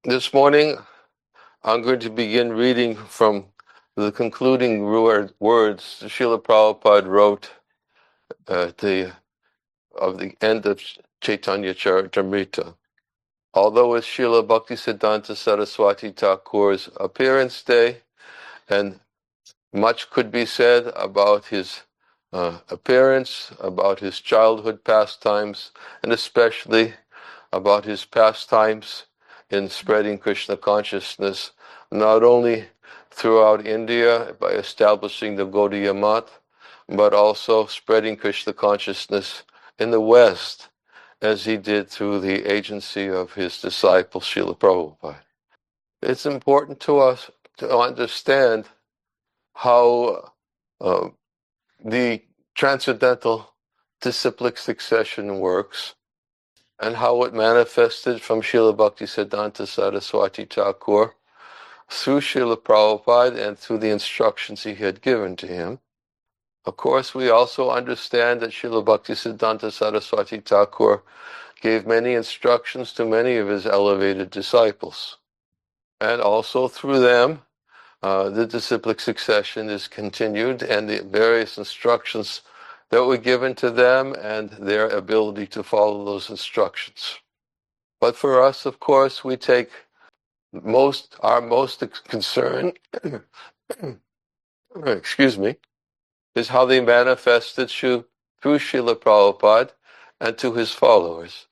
This morning, I'm going to begin reading from the concluding words Srila Prabhupada wrote at the end of Chaitanya Charitamrita. Although it's Srila Bhaktisiddhanta Saraswati Thakur's appearance day, and much could be said about his appearance, about his childhood pastimes, and especially about his pastimes in spreading Krishna consciousness, not only throughout India by establishing the Gaudiya Math, but also spreading Krishna consciousness in the West, as he did through the agency of his disciple Srila Prabhupada. It's important to us to understand how the transcendental disciplic succession works, and how it manifested from Srila Bhaktisiddhanta Saraswati Thakur through Srila Prabhupada and through the instructions he had given to him. Of course, we also understand that Srila Bhaktisiddhanta Saraswati Thakur gave many instructions to many of his elevated disciples. And also through them, the disciplic succession is continued, and the various instructions that were given to them and their ability to follow those instructions. But for us, of course, we take our most concern, excuse me, is how they manifested through Srila Prabhupada and to his followers.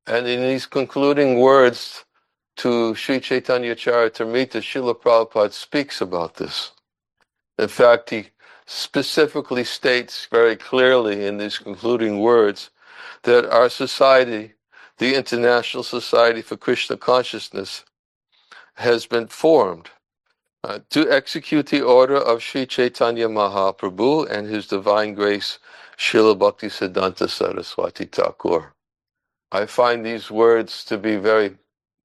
And in these concluding words to Sri Chaitanya Charitamrita, Srila Prabhupada speaks about this. In fact, he specifically states very clearly in these concluding words that our society, the International Society for Krishna Consciousness, has been formed to execute the order of Sri Chaitanya Mahaprabhu and His Divine Grace Srila Bhaktisiddhanta Saraswati Thakur. I find these words to be very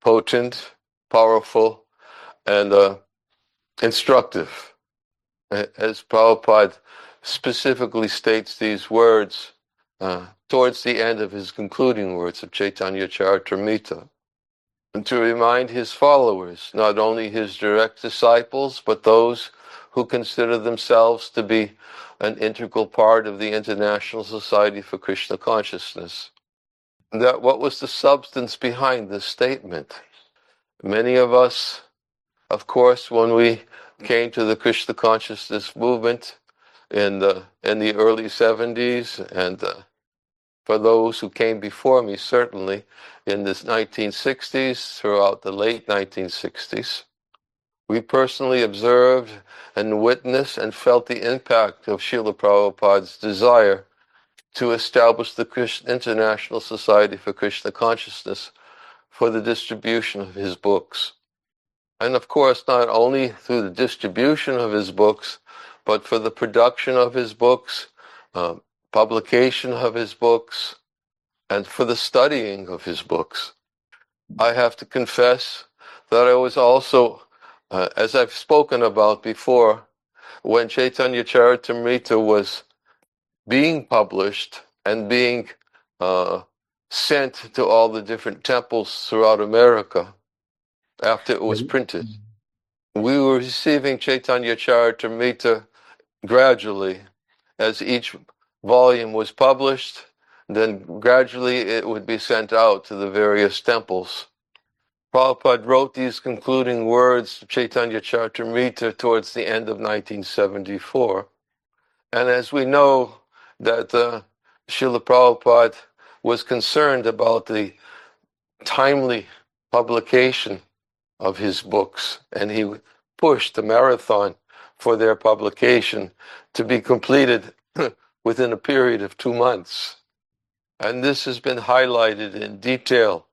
potent, powerful, and instructive. As Prabhupada specifically states these words towards the end of his concluding words of Chaitanya Charitamrita, and to remind his followers, not only his direct disciples, but those who consider themselves to be an integral part of the International Society for Krishna Consciousness, that what was the substance behind this statement. Many of us, of course, when we came to the Krishna consciousness movement in the early 70s, and for those who came before me, certainly in the 1960s, throughout the late 1960s, we personally observed and witnessed and felt the impact of Srila Prabhupada's desire to establish the International Society for Krishna Consciousness for the distribution of his books. And of course, not only through the distribution of his books, but for the production of his books, publication of his books, and for the studying of his books. I have to confess that I was also, as I've spoken about before, when Chaitanya Charitamrita was being published and being sent to all the different temples throughout America, after it was printed, we were receiving Chaitanya Charitamrita gradually as each volume was published. Then gradually it would be sent out to the various temples. Prabhupada wrote these concluding words of Chaitanya Charitamrita towards the end of 1974. And as we know that Srila Prabhupada was concerned about the timely publication of his books, and he pushed the marathon for their publication to be completed within a period of 2 months. And this has been highlighted in detail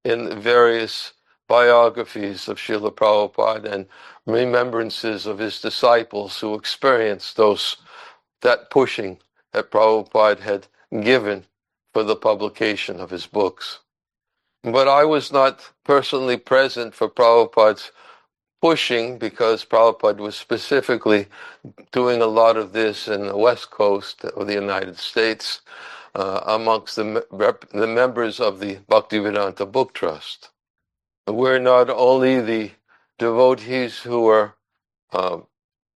in various biographies of Srila Prabhupada and remembrances of his disciples who experienced that pushing that Prabhupada had given for the publication of his books. But I was not personally present for Prabhupada's pushing, because Prabhupada was specifically doing a lot of this in the West Coast of the United States, amongst the members of the Bhaktivedanta Book Trust. where not only the devotees who are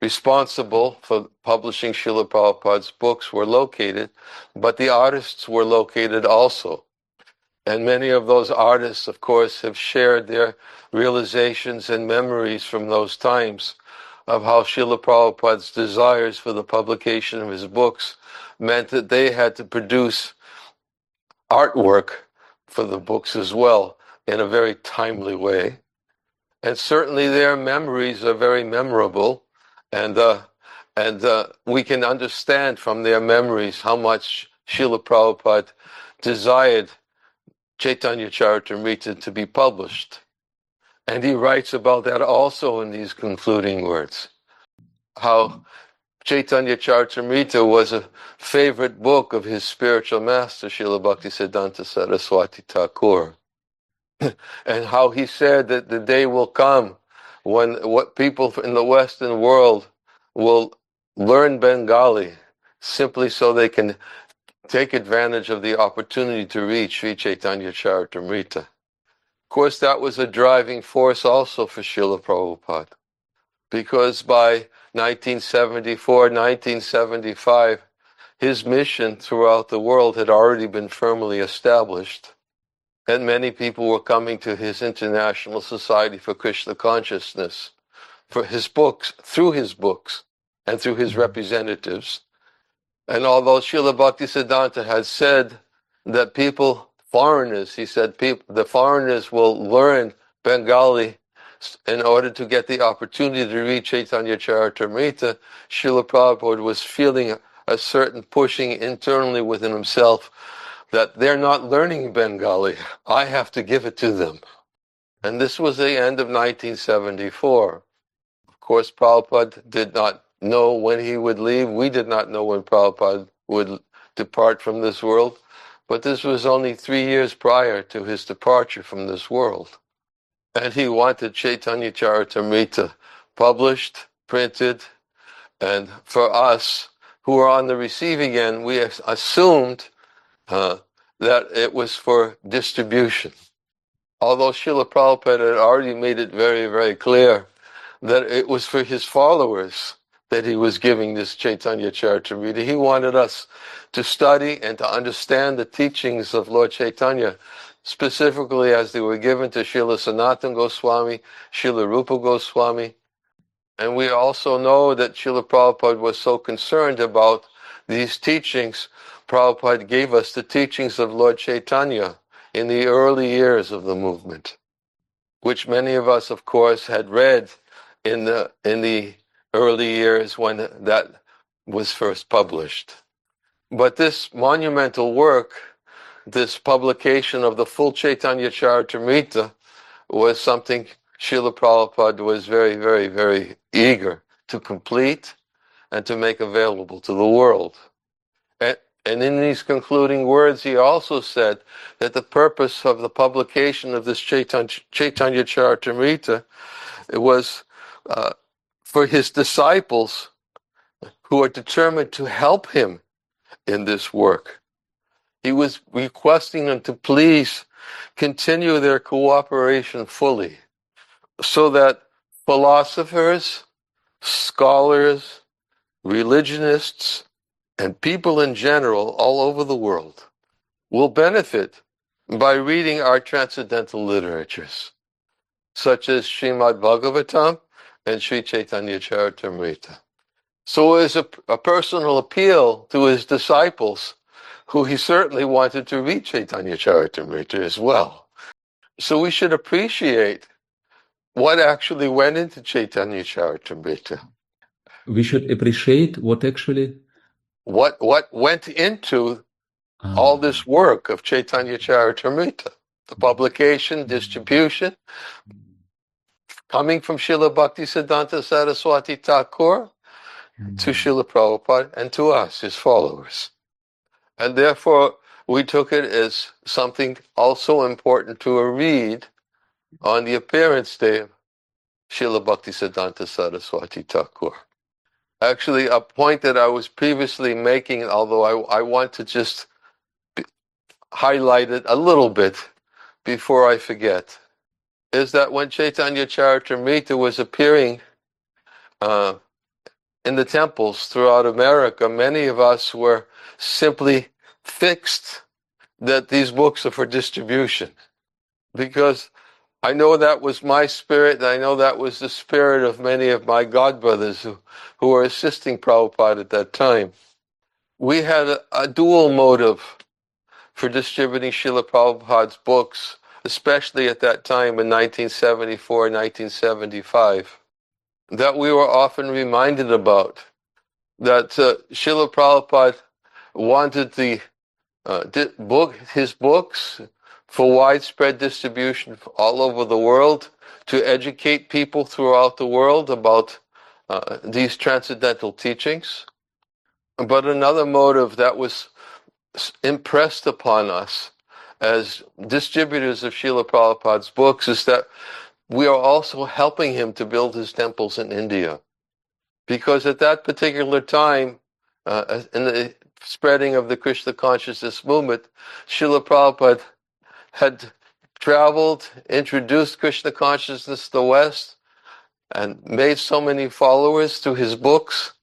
responsible for publishing Srila Prabhupada's books were located, but the artists were located also. And many of those artists, of course, have shared their realizations and memories from those times of how Srila Prabhupada's desires for the publication of his books meant that they had to produce artwork for the books as well in a very timely way. And certainly their memories are very memorable, and we can understand from their memories how much Srila Prabhupada desired Chaitanya Charitamrita to be published. And he writes about that also in these concluding words, how Chaitanya Charitamrita was a favorite book of his spiritual master, Srila Bhaktisiddhanta Saraswati Thakur. And how he said that the day will come when what people in the Western world will learn Bengali simply so they can take advantage of the opportunity to reach Sri Chaitanya Charitamrita. Of course, that was a driving force also for Srila Prabhupada, because by 1974, 1975, his mission throughout the world had already been firmly established, and many people were coming to his International Society for Krishna Consciousness for his books, and through his representatives. And although Srila Bhaktisiddhanta had said that foreigners, he said, the foreigners will learn Bengali in order to get the opportunity to read Chaitanya Charitamrita, Srila Prabhupada was feeling a certain pushing internally within himself that they're not learning Bengali. I have to give it to them. And this was the end of 1974. Of course, Prabhupada did not know when he would leave. We did not know when Prabhupada would depart from this world. But this was only 3 years prior to his departure from this world. And he wanted Chaitanya Charitamrita published, printed, and for us who are on the receiving end, we assumed that it was for distribution. Although Srila Prabhupada had already made it very, very clear that it was for his followers that he was giving this Chaitanya Charitamrita. He wanted us to study and to understand the teachings of Lord Chaitanya, specifically as they were given to Srila Sanatana Goswami, Srila Rupa Goswami. And we also know that Srila Prabhupada was so concerned about these teachings. Prabhupada gave us the teachings of Lord Chaitanya in the early years of the movement, which many of us, of course, had read in the early years when that was first published. But this monumental work, this publication of the full Chaitanya Charitamrita, was something Srila Prabhupada was very, very, very eager to complete and to make available to the world. And in these concluding words, he also said that the purpose of the publication of this Chaitanya Charitamrita was for his disciples who are determined to help him in this work. He was requesting them to please continue their cooperation fully, so that philosophers, scholars, religionists, and people in general all over the world will benefit by reading our transcendental literatures, such as Srimad Bhagavatam and Sri Chaitanya Charitamrita. So it was a personal appeal to his disciples, who he certainly wanted to read Chaitanya Charitamrita as well. So we should appreciate what actually went into Chaitanya Charitamrita. We should appreciate what actually... What went into all this work of Chaitanya Charitamrita. The publication, distribution, coming from Srila Bhaktisiddhanta Saraswati Thakur to Srila Prabhupada and to us, his followers. And therefore, we took it as something also important to read on the appearance day of Srila Bhaktisiddhanta Saraswati Thakur. Actually, a point that I was previously making, although I want to just highlight it a little bit before I forget. is that when Chaitanya Charitamrita was appearing in the temples throughout America, many of us were simply fixed that these books are for distribution. Because I know that was my spirit, and I know that was the spirit of many of my godbrothers who were assisting Prabhupada at that time. We had a dual motive for distributing Srila Prabhupada's books, especially at that time in 1974, 1975, that we were often reminded about. That Srila Prabhupada wanted his books for widespread distribution all over the world, to educate people throughout the world about these transcendental teachings. But another motive that was impressed upon us as distributors of Srila Prabhupada's books is that we are also helping him to build his temples in India. Because at that particular time, in the spreading of the Krishna consciousness movement, Srila Prabhupada had traveled, introduced Krishna consciousness to the West, and made so many followers through his books.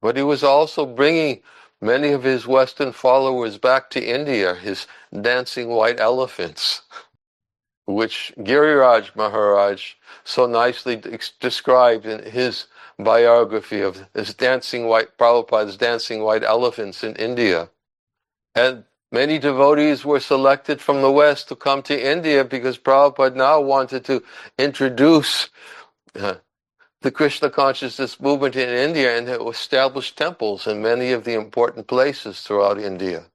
But he was also bringing many of his Western followers back to India, his dancing white elephants, which Giriraj Maharaj so nicely described in his biography of his Prabhupada's dancing white elephants in India. And many devotees were selected from the West to come to India because Prabhupada now wanted to introduce the Krishna consciousness movement in India and establish temples in many of the important places throughout India.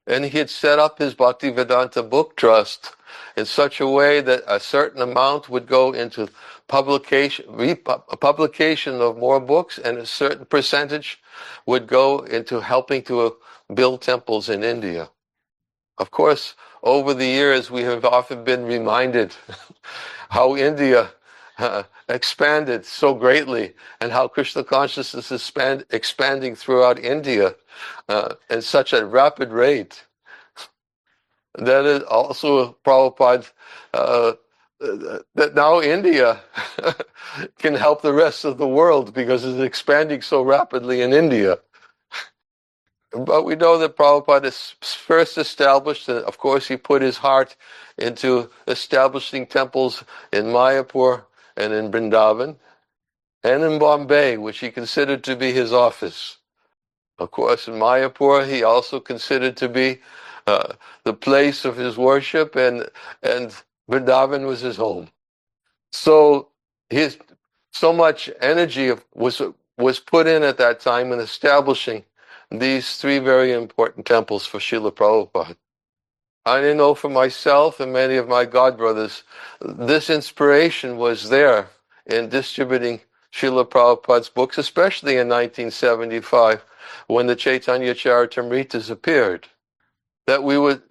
And he had set up his Bhaktivedanta Book Trust in such a way that a certain amount would go into publication of more books, and a certain percentage would go into helping to build temples in India. Of course, over the years, we have often been reminded how India expanded so greatly, and how Krishna consciousness is expanding throughout India at such a rapid rate. That is also Prabhupada, that now India can help the rest of the world because it's expanding so rapidly in India. But we know that Prabhupada is first established, and of course he put his heart into establishing temples in Mayapura and in Vrindavan, and in Bombay, which he considered to be his office. Of course, in Mayapura, he also considered to be the place of his worship, and Vrindavan was his home. So so much energy was put in at that time in establishing these three very important temples for Srila Prabhupada. I know for myself and many of my godbrothers, this inspiration was there in distributing Srila Prabhupada's books, especially in 1975, when the Chaitanya Charitamritas appeared. That we would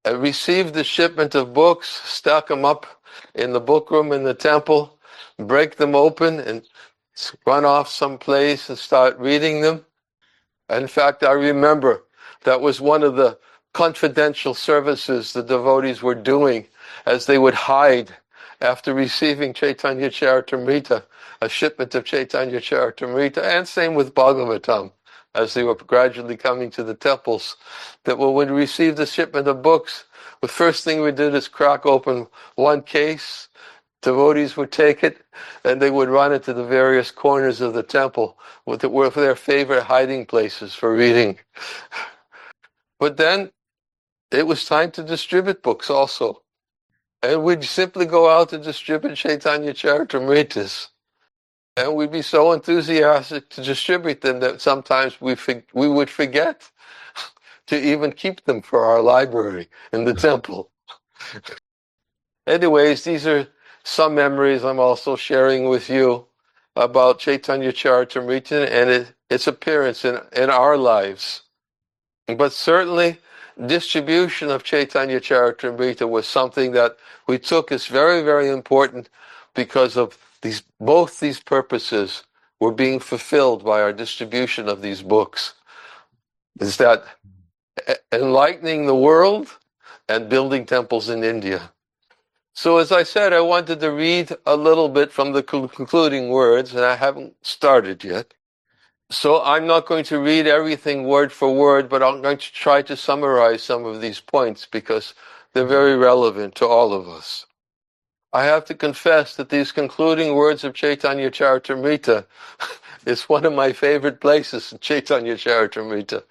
receive the shipment of books, stack them up in the book room in the temple, break them open, and run off someplace and start reading them. In fact, I remember that was one of the confidential services the devotees were doing as they would hide after receiving Chaitanya Charitamrita, a shipment of Chaitanya Charitamrita, and same with Bhagavatam, as they were gradually coming to the temples, that when we received the shipment of books, the first thing we did is crack open one case. Devotees would take it, and they would run it to the various corners of the temple, with their favorite hiding places for reading. But then it was time to distribute books also. And we'd simply go out and distribute Chaitanya Charitamritas. And we'd be so enthusiastic to distribute them that sometimes we would forget to even keep them for our library in the temple. Anyways, these are some memories I'm also sharing with you about Chaitanya Charitamrita and its appearance in our lives. But certainly, distribution of Chaitanya Charitamrita was something that we took as very, very important, because of both these purposes were being fulfilled by our distribution of these books. Is that enlightening the world and building temples in India. So as I said, I wanted to read a little bit from the concluding words, and I haven't started yet. So I'm not going to read everything word for word, but I'm going to try to summarize some of these points because they're very relevant to all of us. I have to confess that these concluding words of Chaitanya Charitamrita is one of my favorite places in Chaitanya Charitamrita.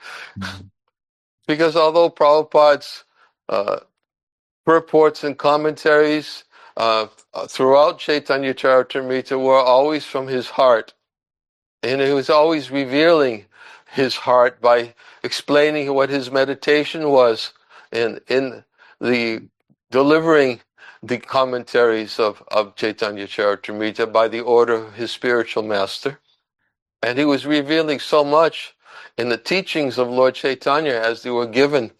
Because although Prabhupada's purports and commentaries throughout Chaitanya Charitamrita were always from his heart, and he was always revealing his heart by explaining what his meditation was in the delivering the commentaries of Chaitanya Charitamrita by the order of his spiritual master. And he was revealing so much in the teachings of Lord Chaitanya as they were given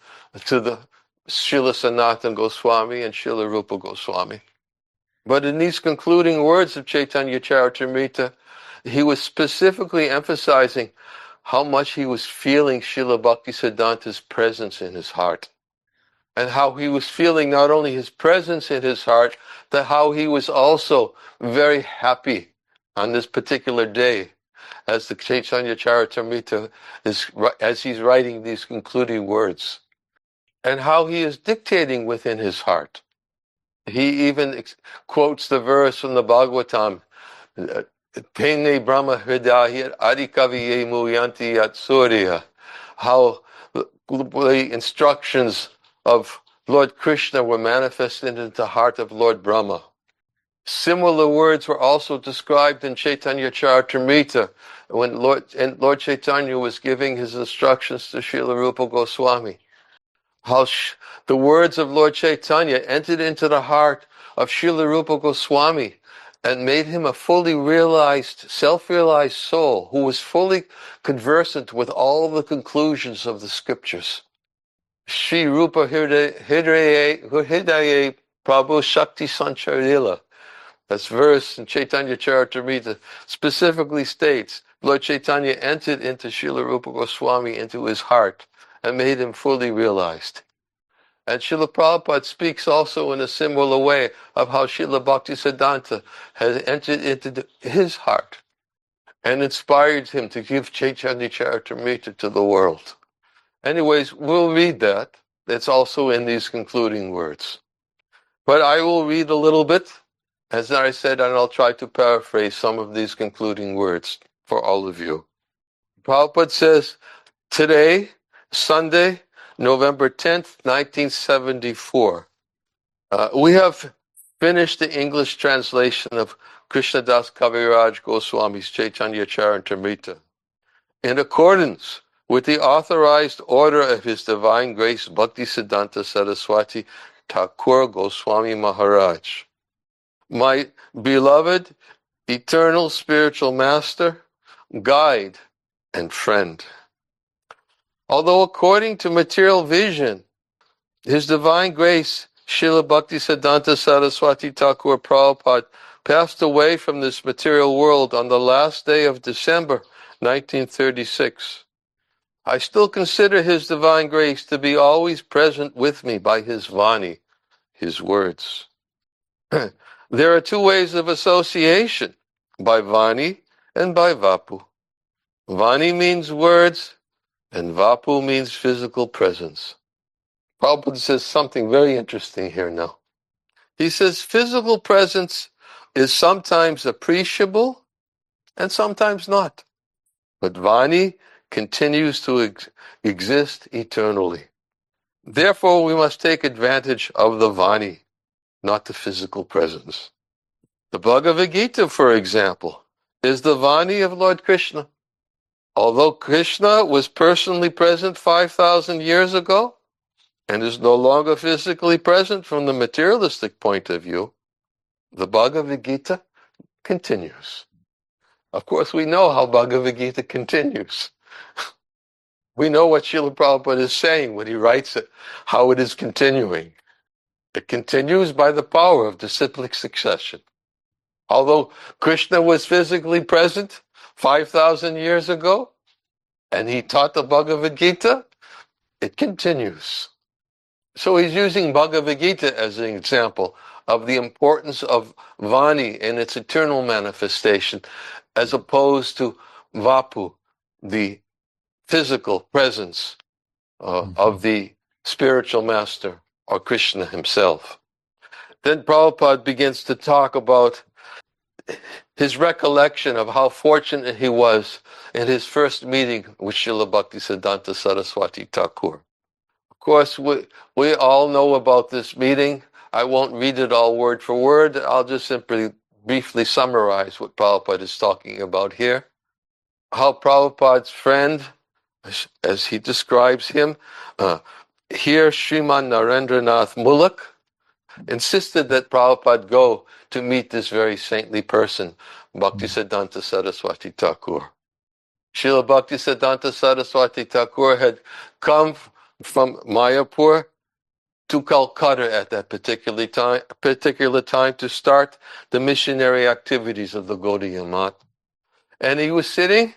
to the Srila Sanatana Goswami and Srila Rupa Goswami. But in these concluding words of Chaitanya Charitamrita, he was specifically emphasizing how much he was feeling Srila Bhaktisiddhanta's presence in his heart. And how he was feeling not only his presence in his heart, but how he was also very happy on this particular day as the Chaitanya Charitamrita as he's writing these concluding words. And how he is dictating within his heart. He even quotes the verse from the Bhagavatam, Tene Brahma Hridaya Adikaviye Muyanti Yatsurya, how the instructions of Lord Krishna were manifested into the heart of Lord Brahma. Similar words were also described in Chaitanya Charitamrita when Lord Chaitanya was giving his instructions to Srila Rupa Goswami. How the words of Lord Chaitanya entered into the heart of Srila Rupa Goswami and made him a fully realized, self-realized soul who was fully conversant with all the conclusions of the scriptures. Shri Rupa Hridaye Prabhu Shakti Sancharila. This verse in Chaitanya Charitamrita specifically states, Lord Chaitanya entered into Srila Rupa Goswami into his heart and made him fully realized. And Srila Prabhupada speaks also in a similar way of how Srila Bhaktisiddhanta has entered into his heart and inspired him to give Chaitanya Charitamrita to the world. Anyways, we'll read that. That's also in these concluding words. But I will read a little bit, as I said, and I'll try to paraphrase some of these concluding words for all of you. Prabhupada says, today, Sunday, November 10th, 1974, we have finished the English translation of Krishnadas Kaviraj Goswami's Chaitanya Charitamrita. In accordance with the authorized order of His Divine Grace Bhaktisiddhanta Saraswati Thakur Goswami Maharaj, my beloved, eternal spiritual master, guide, and friend. Although according to material vision, His Divine Grace, Srila Bhaktisiddhanta Saraswati Thakur Prabhupada, passed away from this material world on the last day of December 1936. I still consider His Divine Grace to be always present with me by His Vani, His words. There are two ways of association, by Vani and by Vapu. Vani means words, and Vapu means physical presence. Prabhupada says something very interesting here now. He says physical presence is sometimes appreciable and sometimes not. But Vani continues to exist eternally. Therefore, we must take advantage of the Vani, not the physical presence. The Bhagavad Gita, for example, is the Vani of Lord Krishna. Although Krishna was personally present 5,000 years ago and is no longer physically present from the materialistic point of view, the Bhagavad Gita continues. Of course, we know how Bhagavad Gita continues. We know what Srila Prabhupada is saying when he writes it, how it is continuing. It continues by the power of disciplic succession. Although Krishna was physically present 5,000 years ago, and he taught the Bhagavad Gita, it continues. So he's using Bhagavad Gita as an example of the importance of Vani in its eternal manifestation, as opposed to Vapu, the physical presence of the spiritual master, or Krishna himself. Then Prabhupada begins to talk about his recollection of how fortunate he was in his first meeting with Srila Bhaktisiddhanta Saraswati Thakur. Of course, we all know about this meeting. I won't read it all word for word. I'll just simply briefly summarize what Prabhupada is talking about here. How Prabhupada's friend, as he describes him, here Sriman Narendranath Mulak, insisted that Prabhupada go to meet this very saintly person, Bhaktisiddhanta Saraswati Thakur. Srila Bhaktisiddhanta Saraswati Thakur had come from Mayapur to Calcutta at that particular time to start the missionary activities of the Gaudiya Math. And he was sitting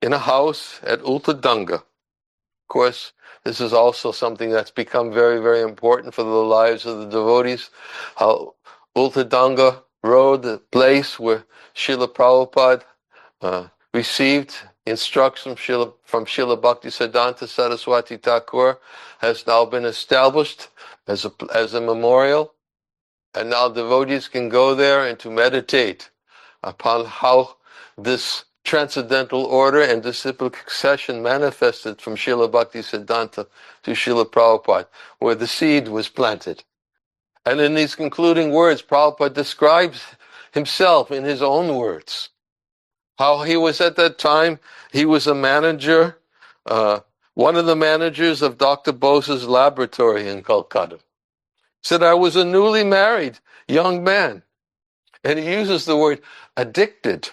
in a house at Ultadanga. Of course, this is also something that's become very, very important for the lives of the devotees. How Ultadanga Road, the place where Srila Prabhupada received instruction from Srila Bhaktisiddhanta Saraswati Thakur, has now been established as a memorial. And now devotees can go there and to meditate upon how this transcendental order and disciplic succession manifested from Srila Bhaktisiddhanta to Srila Prabhupada, where the seed was planted. And in these concluding words, Prabhupada describes himself in his own words. How he was at that time, he was a manager, one of the managers of Dr. Bose's laboratory in Calcutta. He said, I was a newly married young man. And he uses the word addicted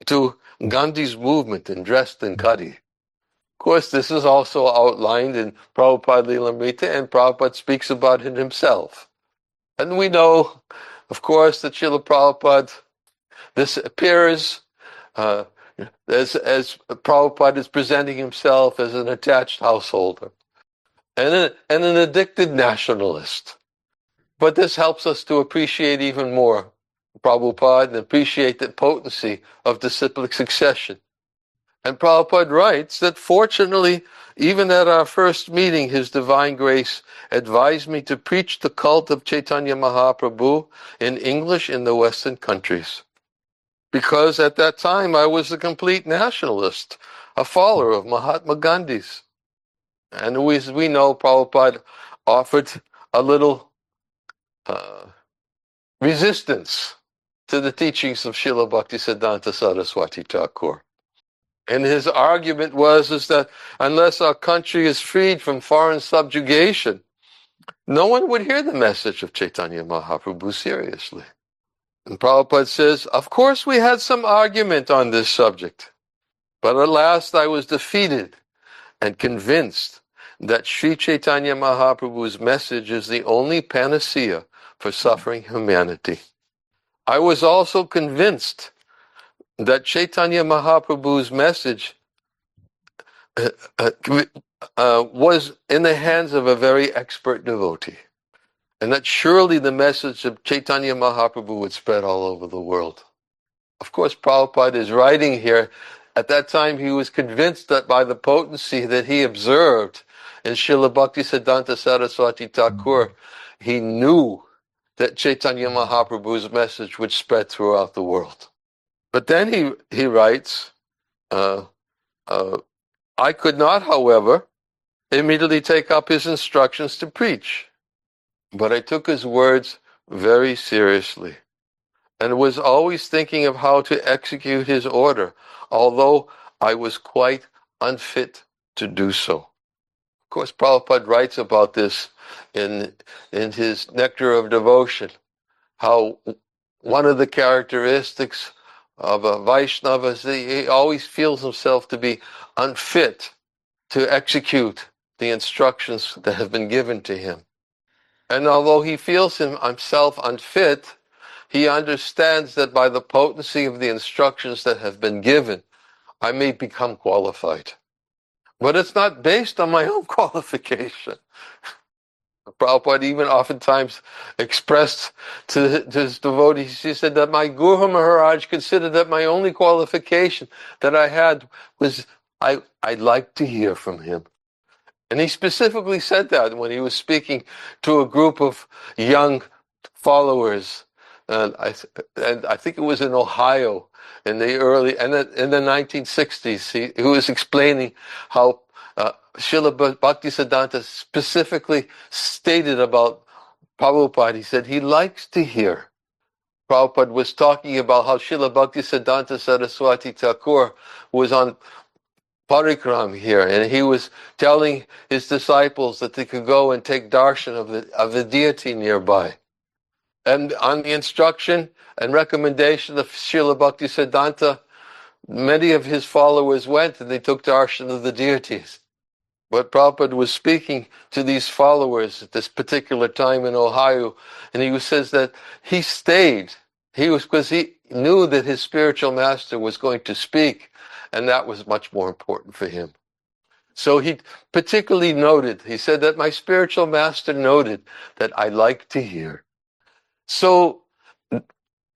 to Gandhi's movement and dressed in khadi. Of course, this is also outlined in Prabhupada Lilamrita, and Prabhupada speaks about it himself. And we know, of course, that Srila Prabhupada, this appears as Prabhupada is presenting himself as an attached householder and an addicted nationalist. But this helps us to appreciate even more Prabhupada and appreciate the potency of disciplic succession. And Prabhupada writes that fortunately, even at our first meeting, His Divine Grace advised me to preach the cult of Chaitanya Mahaprabhu in English in the Western countries. Because at that time I was a complete nationalist, a follower of Mahatma Gandhi's. And as we know, Prabhupada offered a little resistance to the teachings of Srila Bhaktisiddhanta Saraswati Thakur. And his argument was that unless our country is freed from foreign subjugation, no one would hear the message of Chaitanya Mahaprabhu seriously. And Prabhupada says, of course we had some argument on this subject, but at last I was defeated and convinced that Sri Chaitanya Mahaprabhu's message is the only panacea for suffering humanity. I was also convinced that Chaitanya Mahaprabhu's message was in the hands of a very expert devotee, and that surely the message of Chaitanya Mahaprabhu would spread all over the world. Of course, Prabhupada is writing here. At that time, he was convinced that by the potency that he observed in Srila Bhaktisiddhanta Saraswati Thakur, he knew that Chaitanya Mahaprabhu's message would spread throughout the world. But then he writes, I could not, however, immediately take up his instructions to preach. But I took his words very seriously and was always thinking of how to execute his order, although I was quite unfit to do so. Of course, Prabhupada writes about this in his Nectar of Devotion, how one of the characteristics of a Vaishnava is that he always feels himself to be unfit to execute the instructions that have been given to him. And although he feels himself unfit, he understands that by the potency of the instructions that have been given, I may become qualified. But it's not based on my own qualification. Prabhupada even oftentimes expressed to his devotees, he said that my Guru Maharaj considered that my only qualification that I had was I'd like to hear from him. And he specifically said that when he was speaking to a group of young followers. And I think it was in Ohio in the in the 1960s. He was explaining how Srila Bhaktisiddhanta specifically stated about Prabhupada. He said he likes to hear. Prabhupada was talking about how Srila Bhaktisiddhanta Saraswati Thakur was on parikram here, and he was telling his disciples that they could go and take darshan of the deity nearby. And on the instruction and recommendation of Srila Bhaktisiddhanta, many of his followers went and they took darshan of the deities. But Prabhupada was speaking to these followers at this particular time in Ohio, and he says that he stayed. Because he knew that his spiritual master was going to speak, and that was much more important for him. So he particularly noted, he said that my spiritual master noted that I like to hear. So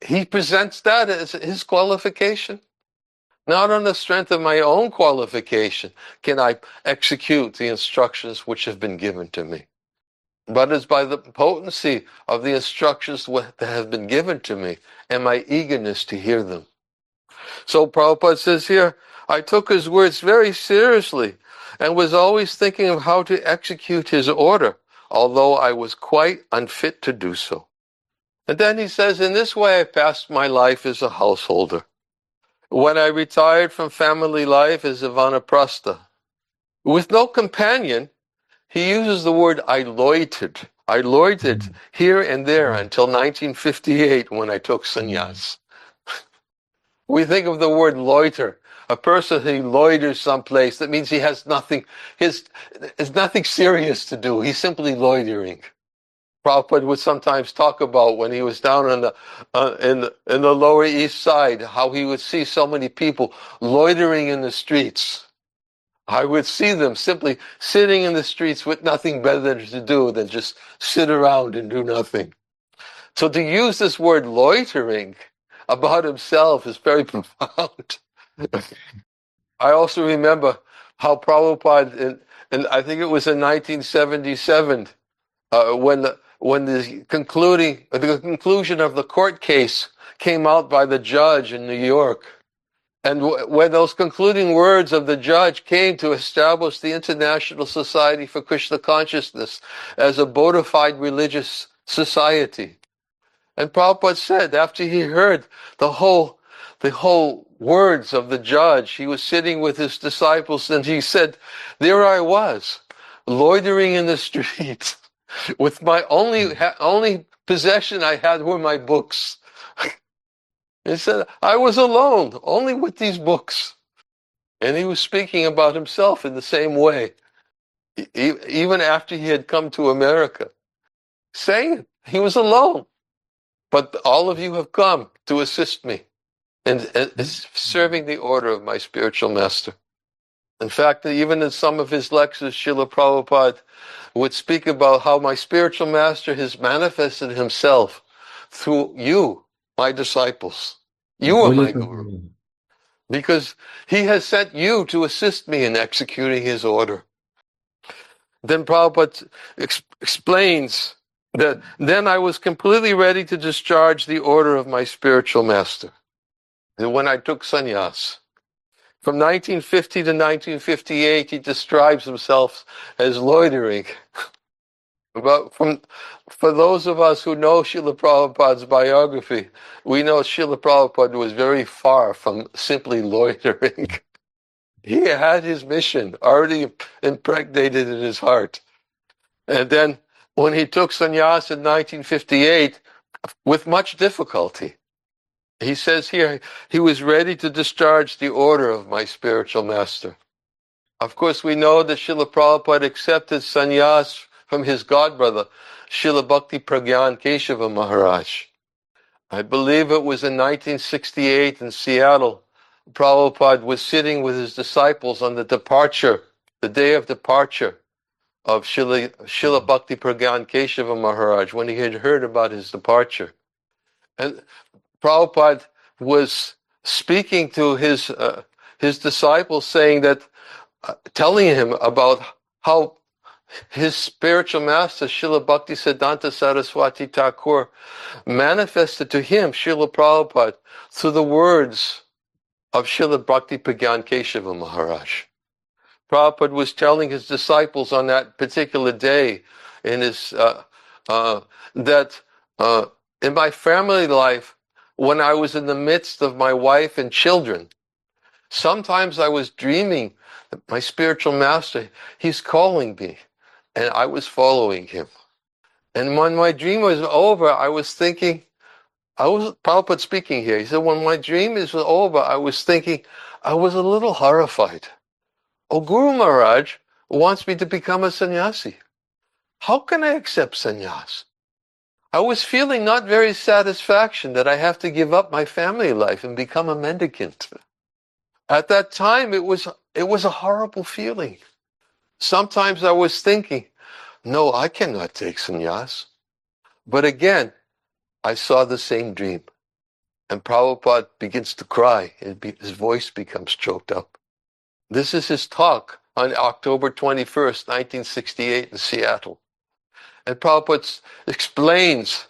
he presents that as his qualification. Not on the strength of my own qualification can I execute the instructions which have been given to me, but it's by the potency of the instructions that have been given to me and my eagerness to hear them. So Prabhupada says here, I took his words very seriously and was always thinking of how to execute his order, although I was quite unfit to do so. And then he says, in this way I passed my life as a householder. When I retired from family life as a vanaprastha, with no companion, he uses the word I loitered. I loitered here and there until 1958 when I took sannyas. We think of the word loiter. A person who loiters someplace, that means he has nothing, there's nothing serious to do. He's simply loitering. Prabhupada would sometimes talk about when he was down in the Lower East Side, how he would see so many people loitering in the streets. I would see them simply sitting in the streets with nothing better to do than just sit around and do nothing. So to use this word loitering about himself is very profound. I also remember how Prabhupada, and I think it was in 1977, when the conclusion of the court case came out by the judge in New York, and when those concluding words of the judge came to establish the International Society for Krishna Consciousness as a bona fide religious society. And Prabhupada said, after he heard the whole words of the judge, he was sitting with his disciples, and he said, there I was, loitering in the streets, with my only possession I had were my books. He said, I was alone, only with these books. And he was speaking about himself in the same way, even after he had come to America, saying he was alone. But all of you have come to assist me in serving the order of my spiritual master. In fact, even in some of his lectures, Srila Prabhupada would speak about how my spiritual master has manifested himself through you, my disciples. You are my guru. Because he has sent you to assist me in executing his order. Then Prabhupada explains that then I was completely ready to discharge the order of my spiritual master. And when I took sannyas, from 1950 to 1958, he describes himself as loitering. But for those of us who know Srila Prabhupada's biography, we know Srila Prabhupada was very far from simply loitering. He had his mission already impregnated in his heart. And then when he took sannyas in 1958, with much difficulty, he says here, he was ready to discharge the order of my spiritual master. Of course, we know that Srila Prabhupada accepted sannyas from his godbrother, Srila Bhakti Pragyan Keshava Maharaj. I believe it was in 1968 in Seattle. Prabhupada was sitting with his disciples on the day of departure of Srila Bhakti Pragyan Keshava Maharaj when he had heard about his departure. And Prabhupada was speaking to his disciples, saying that, telling him about how his spiritual master, Srila Bhakti Siddhanta Saraswati Thakur, manifested to him, Srila Prabhupada, through the words of Srila Bhakti Pragyan Keshava Maharaj. Prabhupada was telling his disciples on that particular day in his that in my family life, when I was in the midst of my wife and children, sometimes I was dreaming that my spiritual master, he's calling me, and I was following him. And when my dream was over, I was thinking, Prabhupada speaking here, he said, when my dream is over, I was thinking, I was a little horrified. Oh, Guru Maharaj wants me to become a sannyasi. How can I accept sannyas? I was feeling not very satisfaction that I have to give up my family life and become a mendicant. At that time, it was a horrible feeling. Sometimes I was thinking, no, I cannot take sannyas. But again, I saw the same dream. And Prabhupada begins to cry. His voice becomes choked up. This is his talk on October 21st, 1968 in Seattle. And Prabhupada explains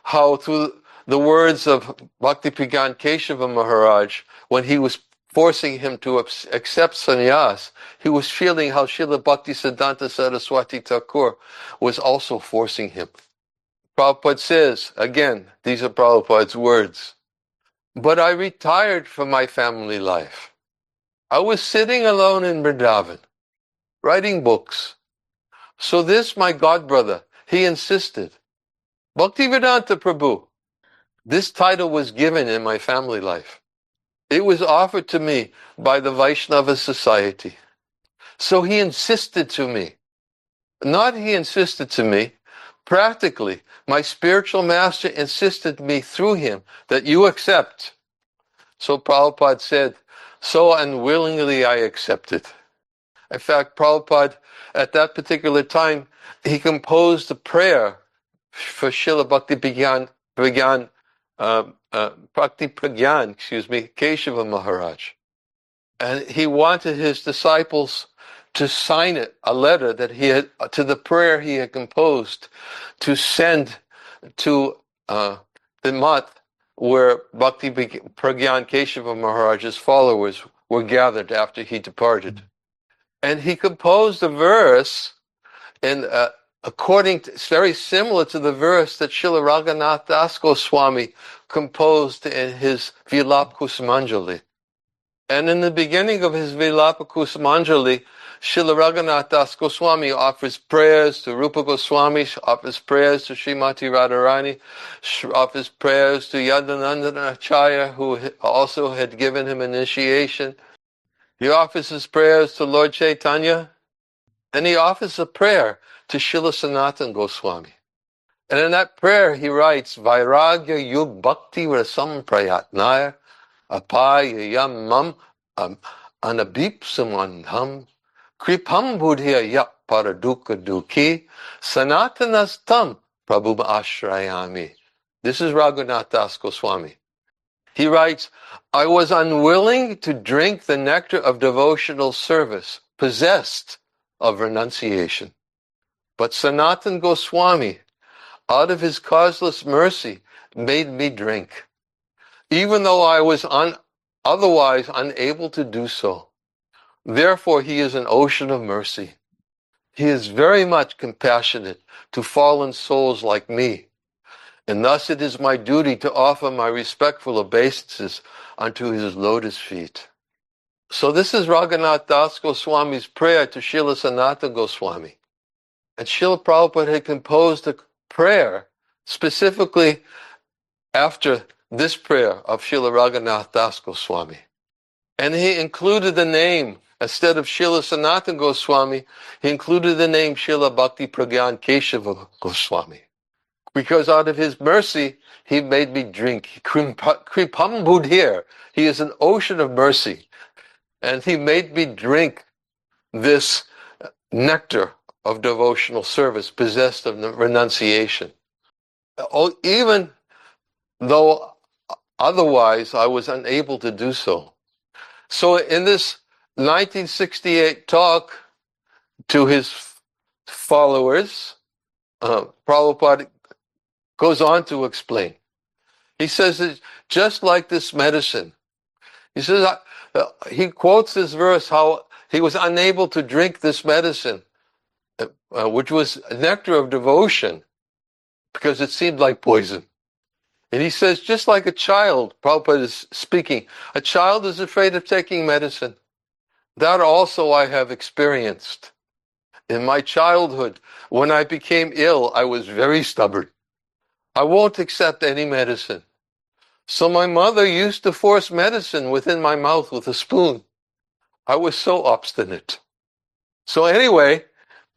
how through the words of Bhakti Pragyan Keshava Maharaj, when he was forcing him to accept sannyas, he was feeling how Srila Bhakti Siddhanta Saraswati Thakur was also forcing him. Prabhupada says, again, these are Prabhupada's words, but I retired from my family life. I was sitting alone in Vrindavan, writing books. So this, my godbrother, he insisted, Bhaktivedanta Prabhu, this title was given in my family life. It was offered to me by the Vaishnava Society. So he insisted to me. Not he insisted to me, practically, my spiritual master insisted me through him that you accept. So Prabhupada said, so unwillingly I accepted. In fact, Prabhupada, at that particular time, he composed a prayer for Srila Bhakti Pragyan, Keshava Maharaj. And he wanted his disciples to sign it, a letter that he had, to the prayer he had composed, to send to the Math, where Bhakti Pragyan Keshava Maharaj's followers were gathered after he departed. And he composed a verse, and it's very similar to the verse that Srila Raghunath Das Goswami composed in his Vilapa Kusumanjali. And in the beginning of his Vilapa Kusumanjali, Srila Raghunath Das Goswami offers prayers to Rupa Goswami, offers prayers to Srimati Radharani, offers prayers to Yadanandana Acharya, who also had given him initiation. He offers his prayers to Lord Chaitanya, and he offers a prayer to Srila Sanatana Goswami. And in that prayer he writes, Vairagya Yug Bhakti Rasam Prayatnaya Apaya Yam Mam Anabipsamandham Kripam Buddhya Yak Paraduka Duki Sanatanastam Prabhu Ashrayami. This is Raghunath Das Goswami. He writes, I was unwilling to drink the nectar of devotional service, possessed of renunciation. But Sanatana Goswami, out of his causeless mercy, made me drink, even though I was otherwise unable to do so. Therefore, he is an ocean of mercy. He is very much compassionate to fallen souls like me, and thus it is my duty to offer my respectful obeisances unto his lotus feet. So this is Raghunath Das Goswami's prayer to Srila Sanatana Goswami. And Srila Prabhupada had composed a prayer specifically after this prayer of Srila Raghunath Das Goswami. And he included the name, instead of Srila Sanatana Goswami, he included the name Srila Bhakti Pragyan Keshava Goswami. Because out of his mercy, he made me drink. Kripam Budhir. He is an ocean of mercy. And he made me drink this nectar of devotional service, possessed of renunciation. Even though otherwise I was unable to do so. So in this 1968 talk to his followers, Prabhupada goes on to explain. He says that just like this medicine, he says, he quotes this verse, how he was unable to drink this medicine, which was nectar of devotion, because it seemed like poison. And he says, just like a child, Prabhupada is speaking, a child is afraid of taking medicine. That also I have experienced. In my childhood, when I became ill, I was very stubborn. I won't accept any medicine. So my mother used to force medicine within my mouth with a spoon. I was so obstinate. So anyway,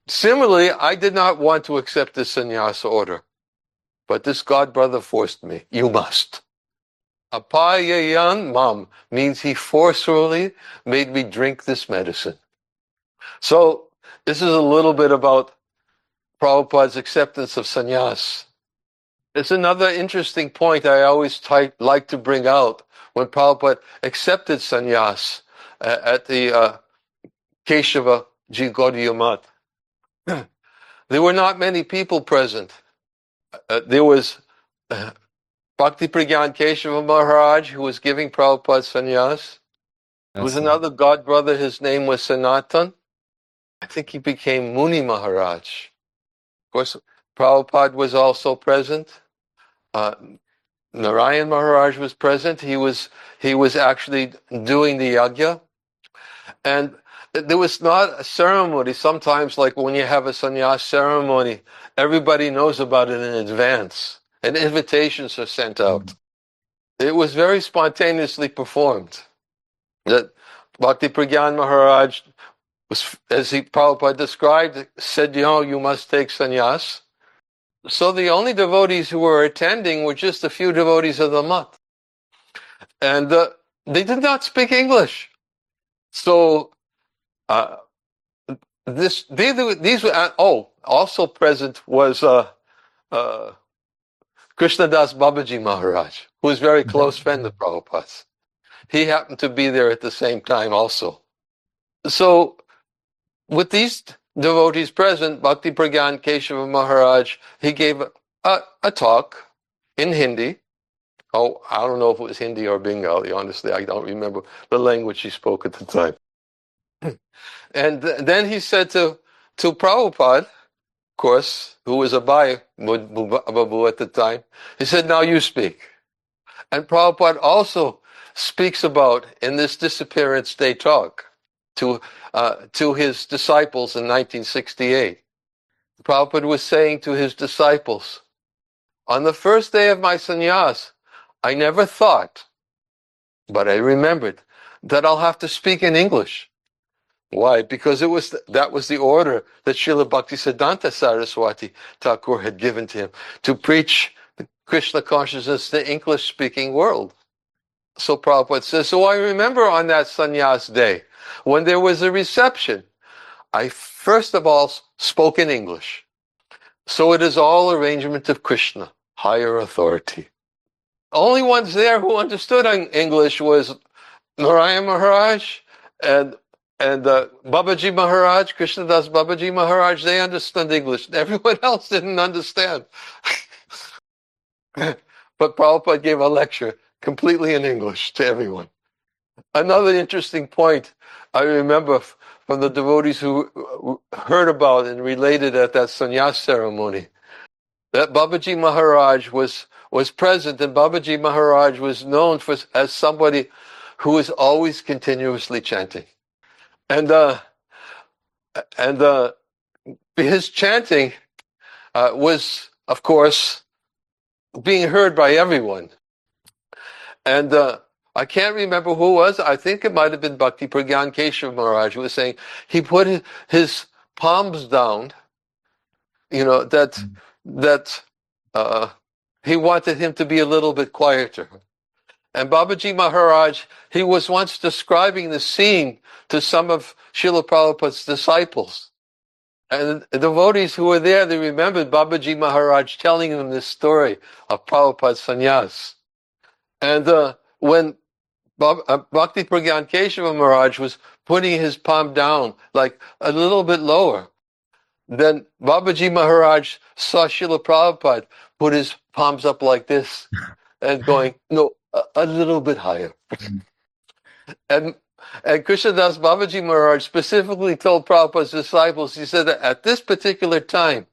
similarly, I did not want to accept the sannyasa order. But this god brother forced me. You must. Apayayan mam means he forcefully made me drink this medicine. So this is a little bit about Prabhupada's acceptance of sannyas. It's another interesting point I always like to bring out when Prabhupada accepted sannyas at the Keshava Ji Gaudiya Math. There were not many people present. There was Bhakti Pragyan Keshava Maharaj, who was giving Prabhupada sannyas. There was another god brother, his name was Sanatan. I think he became Muni Maharaj. Of course, Prabhupada was also present. Narayan Maharaj was present. He was actually doing the yajna. And there was not a ceremony. Sometimes, like when you have a sannyas ceremony, everybody knows about it in advance, and invitations are sent out. It was very spontaneously performed. That Bhakti Pragyan Maharaj was, as Prabhupada described, said, you must take sannyas. So the only devotees who were attending were just a few devotees of the math. And they did not speak English. So these were, also present was Krishnadas Babaji Maharaj, who was a very close friend of Prabhupada's. He happened to be there at the same time also. So with these devotees present, Bhakti Pragyan Keshava Maharaj, he gave a talk in Hindi. Oh, I don't know if it was Hindi or Bengali, honestly. I don't remember the language he spoke at the time. And then he said to Prabhupada, of course, who was a Bhai Babu at the time, he said, now you speak. And Prabhupada also speaks about, in this Disappearance Day talk, to his disciples in 1968. Prabhupada was saying to his disciples, on the first day of my sannyas, I never thought, but I remembered, that I'll have to speak in English. Why? Because that was the order that Srila Bhaktisiddhanta Saraswati Thakur had given to him, to preach Krishna consciousness to the English-speaking world. So Prabhupada says, so I remember on that sannyas day, when there was a reception, I first of all spoke in English. So it is all arrangement of Krishna, higher authority. Only ones there who understood English was Narayan Maharaj and Babaji Maharaj, Krishnadas Babaji Maharaj. They understood English. Everyone else didn't understand. But Prabhupada gave a lecture completely in English to everyone. Another interesting point I remember from the devotees who heard about and related at that sannyas ceremony, that Babaji Maharaj was present, and Babaji Maharaj was known as somebody who was always continuously chanting. And his chanting was, of course, being heard by everyone. And I can't remember who it was. I think it might have been Bhakti Pragyan Keshav Maharaj, who was saying he put his palms down, that he wanted him to be a little bit quieter. And Babaji Maharaj, he was once describing the scene to some of Srila Prabhupada's disciples. And the devotees who were there, they remembered Babaji Maharaj telling them this story of Prabhupada's sannyas. And when Bhakti Pragyan Keshava Maharaj was putting his palm down, like a little bit lower, then Babaji Maharaj saw Srila Prabhupada put his palms up like this and going, no, a little bit higher. And Krishnadas Babaji Maharaj specifically told Prabhupada's disciples, he said that at this particular time,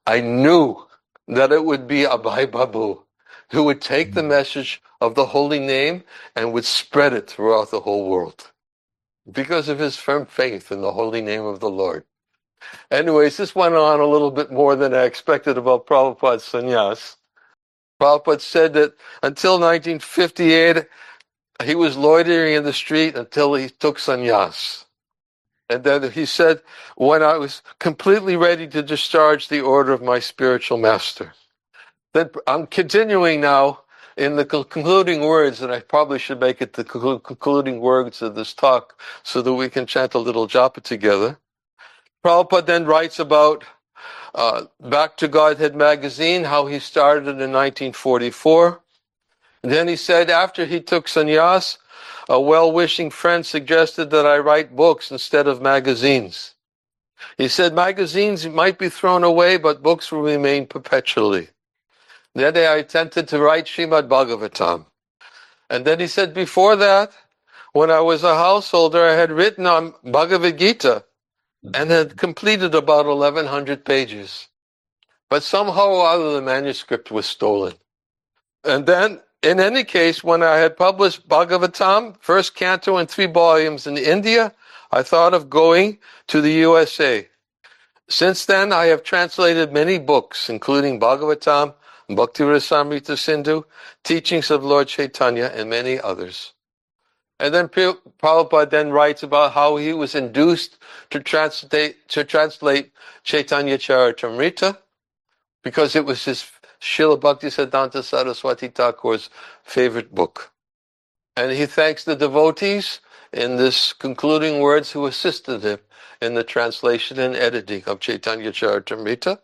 I knew that it would be Abhay Babu who would take the message of the holy name and would spread it throughout the whole world because of his firm faith in the holy name of the Lord. Anyways, this went on a little bit more than I expected about Prabhupada's sannyas. Prabhupada said that until 1958, he was loitering in the street until he took sannyas. And then he said, when I was completely ready to discharge the order of my spiritual master. Then I'm continuing now in the concluding words, and I probably should make it the concluding words of this talk so that we can chant a little japa together. Prabhupada then writes about Back to Godhead magazine, how he started in 1944. And then he said after he took sannyas, a well-wishing friend suggested that I write books instead of magazines. He said magazines might be thrown away, but books will remain perpetually. Then I attempted to write Srimad Bhagavatam. And then he said before that, when I was a householder, I had written on Bhagavad Gita and had completed about 1,100 pages. But somehow or other, the manuscript was stolen. And then, in any case, when I had published Bhagavatam, first canto in 3 volumes in India, I thought of going to the USA. Since then, I have translated many books, including Bhagavatam, Bhakti Rasamrita Sindhu, Teachings of Lord Chaitanya, and many others. And then Prabhupada then writes about how he was induced to translate Chaitanya Charitamrita because it was his Srila Bhaktisiddhanta Saraswati Thakur's favorite book. And he thanks the devotees in this concluding words who assisted him in the translation and editing of Chaitanya Charitamrita.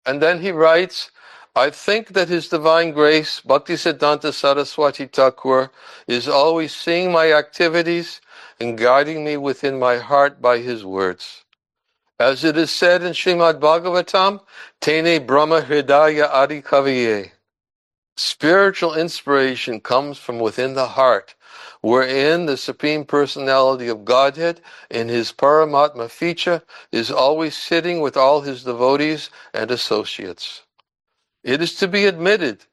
And then he writes, I think that His Divine Grace, Bhaktisiddhanta Saraswati Thakur, is always seeing my activities and guiding me within my heart by His words. As it is said in Srimad Bhagavatam, Tene Brahma Hridaya Adi Kaviye. Spiritual inspiration comes from within the heart, wherein the Supreme Personality of Godhead in His Paramatma feature is always sitting with all His devotees and associates. It is to be admitted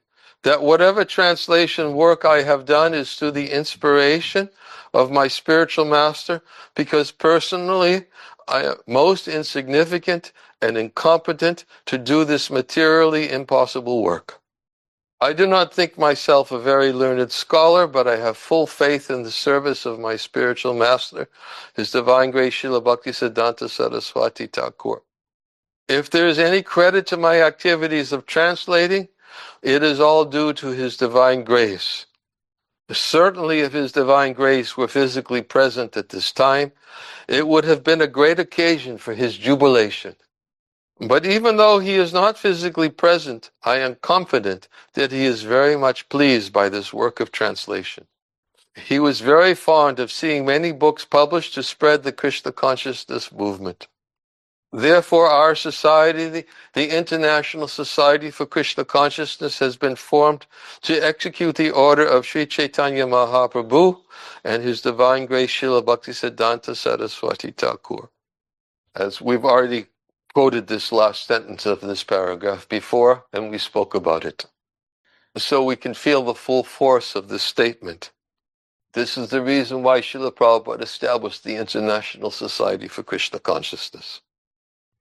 that whatever translation work I have done is through the inspiration of my spiritual master, because personally I am most insignificant and incompetent to do this materially impossible work. I do not think myself a very learned scholar, but I have full faith in the service of my spiritual master, His Divine Grace Srila Bhaktisiddhanta Saraswati Thakur. If there is any credit to my activities of translating, it is all due to His Divine Grace. Certainly, if His Divine Grace were physically present at this time, it would have been a great occasion for His jubilation. But even though He is not physically present, I am confident that He is very much pleased by this work of translation. He was very fond of seeing many books published to spread the Krishna consciousness movement. Therefore, our society, the International Society for Krishna Consciousness, has been formed to execute the order of Sri Chaitanya Mahaprabhu and His Divine Grace Srila Bhaktisiddhanta Saraswati Thakur. As we've already quoted this last sentence of this paragraph before, and we spoke about it. So we can feel the full force of this statement. This is the reason why Srila Prabhupada established the International Society for Krishna Consciousness,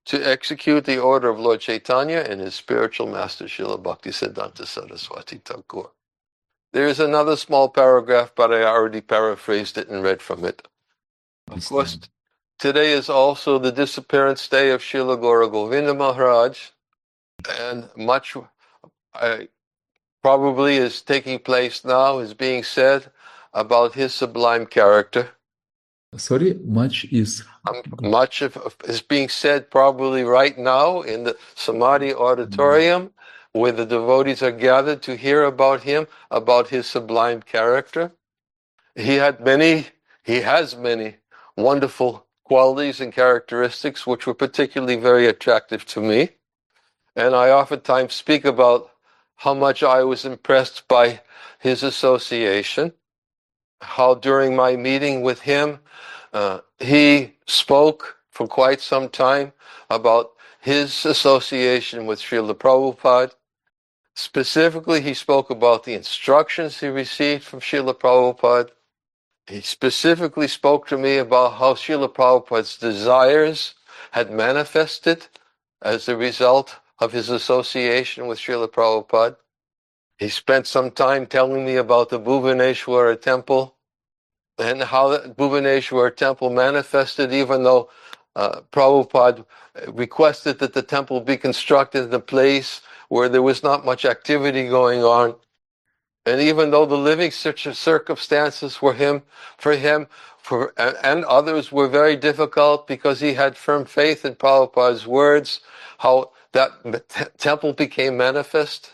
to execute the order of Lord Chaitanya and his spiritual master Srila Bhaktisiddhanta Saraswati Thakur. There is another small paragraph, but I already paraphrased it and read from it. Of course, today is also the disappearance day of Srila Gaura Govinda Maharaj, and much probably is taking place now, is being said about his sublime character. Sorry, much is... Much is being said probably right now in the Samadhi auditorium, where the devotees are gathered to hear about him, about his sublime character. He has many wonderful qualities and characteristics which were particularly very attractive to me. And I oftentimes speak about how much I was impressed by his association, how during my meeting with him, he spoke for quite some time about his association with Srila Prabhupada. Specifically, he spoke about the instructions he received from Srila Prabhupada. He specifically spoke to me about how Srila Prabhupada's desires had manifested as a result of his association with Srila Prabhupada. He spent some time telling me about the Bhuvaneshwara temple and how the Bhuvaneshwara temple manifested, even though Prabhupada requested that the temple be constructed in a place where there was not much activity going on. And even though the living circumstances for him and others were very difficult because he had firm faith in Prabhupada's words, how that temple became manifest.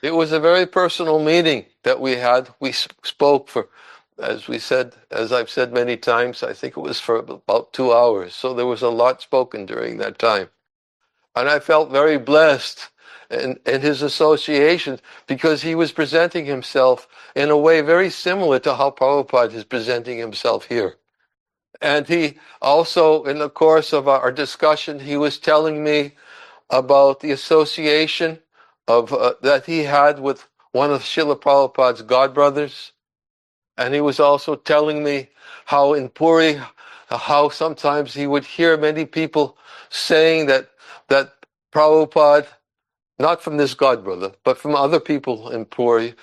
It was a very personal meeting that we had. We spoke for, as I've said many times, I think it was for about 2 hours. So there was a lot spoken during that time. And I felt very blessed in his association because he was presenting himself in a way very similar to how Prabhupada is presenting himself here. And he also, in the course of our discussion, he was telling me about the association of that he had with one of Srila Prabhupada's godbrothers. And he was also telling me how in Puri, how sometimes he would hear many people saying that Prabhupada, not from this godbrother, but from other people in Puri,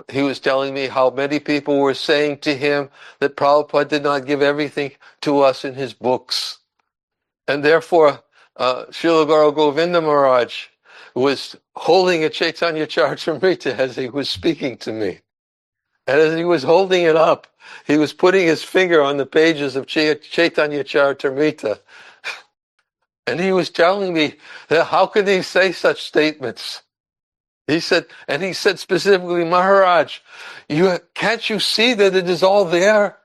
he was telling me how many people were saying to him that Prabhupada did not give everything to us in his books. And therefore, Srila Guru Govinda Maharaj was holding a Chaitanya Charitamrita as he was speaking to me. And as he was holding it up, he was putting his finger on the pages of Chaitanya Charitamrita. And he was telling me that how could he say such statements? He said specifically, Maharaj, can't you see that it is all there?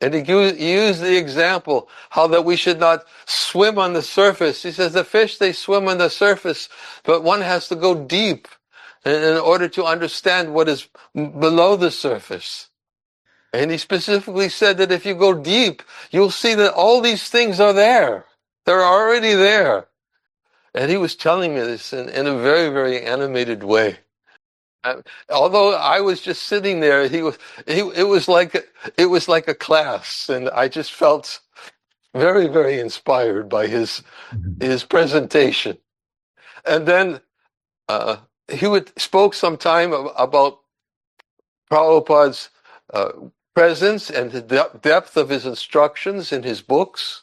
And he used the example, how that we should not swim on the surface. He says the fish, they swim on the surface, but one has to go deep in order to understand what is below the surface. And he specifically said that if you go deep, you'll see that all these things are there. They're already there. And he was telling me this in a very, very animated way. Although I was just sitting there, it was like a class, and I just felt very, very inspired by his presentation. And then he spoke some time about Prabhupada's presence and the depth of his instructions in his books.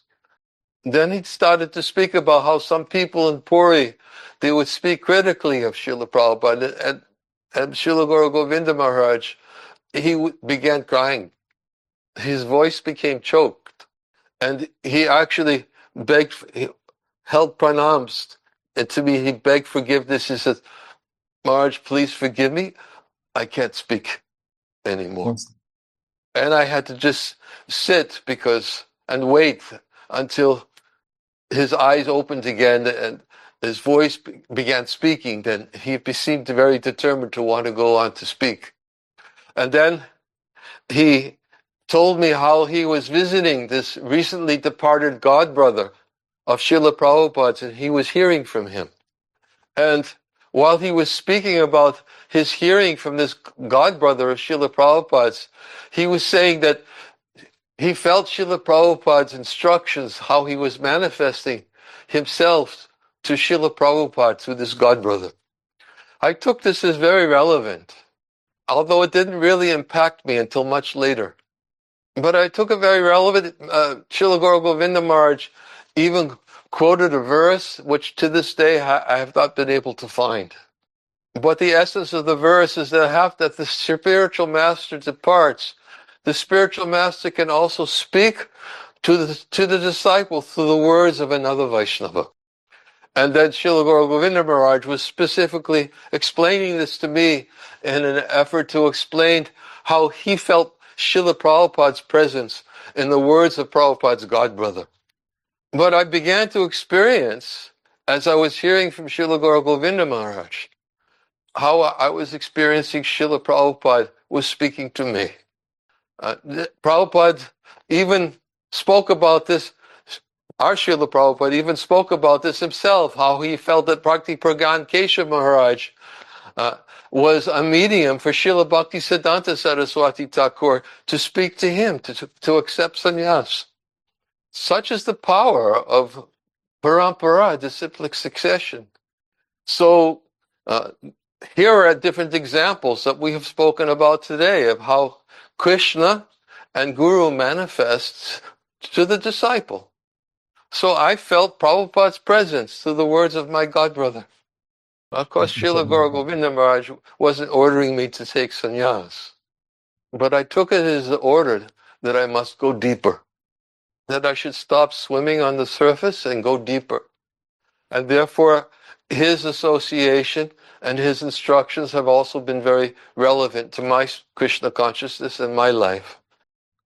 Then he started to speak about how some people in Puri, they would speak critically of Srila Prabhupada, and Srila Guru Govinda Maharaj, he began crying. His voice became choked, and he actually held pranams, and to me he begged forgiveness. He said, Maharaj, please forgive me, I can't speak anymore. And I had to just sit and wait until his eyes opened again and his voice began speaking. Then he seemed very determined to want to go on to speak. And then he told me how he was visiting this recently departed godbrother of Srila Prabhupada's, and he was hearing from him. And while he was speaking about his hearing from this godbrother of Srila Prabhupada's, he was saying that he felt Srila Prabhupada's instructions, how he was manifesting himself to Srila Prabhupada through this godbrother. I took this as very relevant, although it didn't really impact me until much later. But I took a very relevant, Srila Guru Govinda Maharaj even quoted a verse which to this day I have not been able to find. But the essence of the verse is that the spiritual master departs, the spiritual master can also speak to the disciple through the words of another Vaishnava. And that Srila Guru Govinda Maharaj was specifically explaining this to me in an effort to explain how he felt Srila Prabhupada's presence in the words of Prabhupada's godbrother. But I began to experience, as I was hearing from Srila Guru Govinda Maharaj, how I was experiencing Srila Prabhupada was speaking to me. Prabhupada even spoke about this. Our Srila Prabhupada even spoke about this himself, how he felt that Bhakti Pragan Keshav Maharaj was a medium for Srila Bhakti Siddhanta Saraswati Thakur to speak to him, to accept sannyas. Such is the power of parampara, disciplic succession. So here are different examples that we have spoken about today of how Krishna and Guru manifests to the disciple. So I felt Prabhupada's presence through the words of my godbrother. Of course, Srila Guru Govinda Maharaj wasn't ordering me to take sannyas, but I took it as an order that I must go deeper, that I should stop swimming on the surface and go deeper. And therefore, his association and his instructions have also been very relevant to my Krishna consciousness and my life.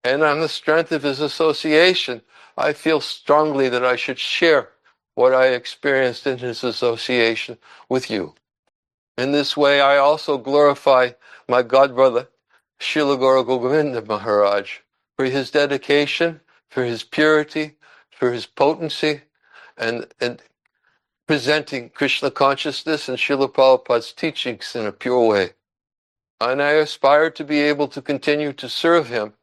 And on the strength of his association, I feel strongly that I should share what I experienced in his association with you. In this way, I also glorify my godbrother, Srila Guru Govinda Maharaj, for his dedication, for his purity, for his potency, and presenting Krishna consciousness and Srila Prabhupada's teachings in a pure way. And I aspire to be able to continue to serve him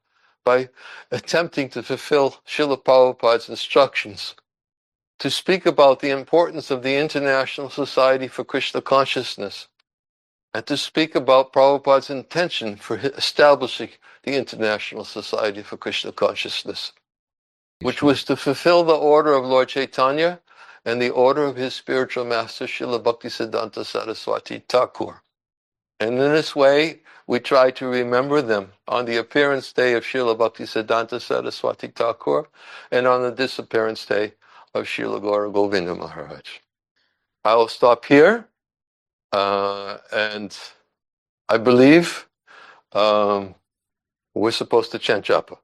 by attempting to fulfill Srila Prabhupada's instructions, to speak about the importance of the International Society for Krishna Consciousness, and to speak about Prabhupada's intention for establishing the International Society for Krishna Consciousness, which was to fulfill the order of Lord Chaitanya and the order of his spiritual master, Srila Bhaktisiddhanta Saraswati Thakur. And in this way, we try to remember them on the appearance day of Srila Bhaktisiddhanta Saraswati Thakur and on the disappearance day of Srila Guru Govinda Maharaj. I will stop here, and I believe we're supposed to chant japa.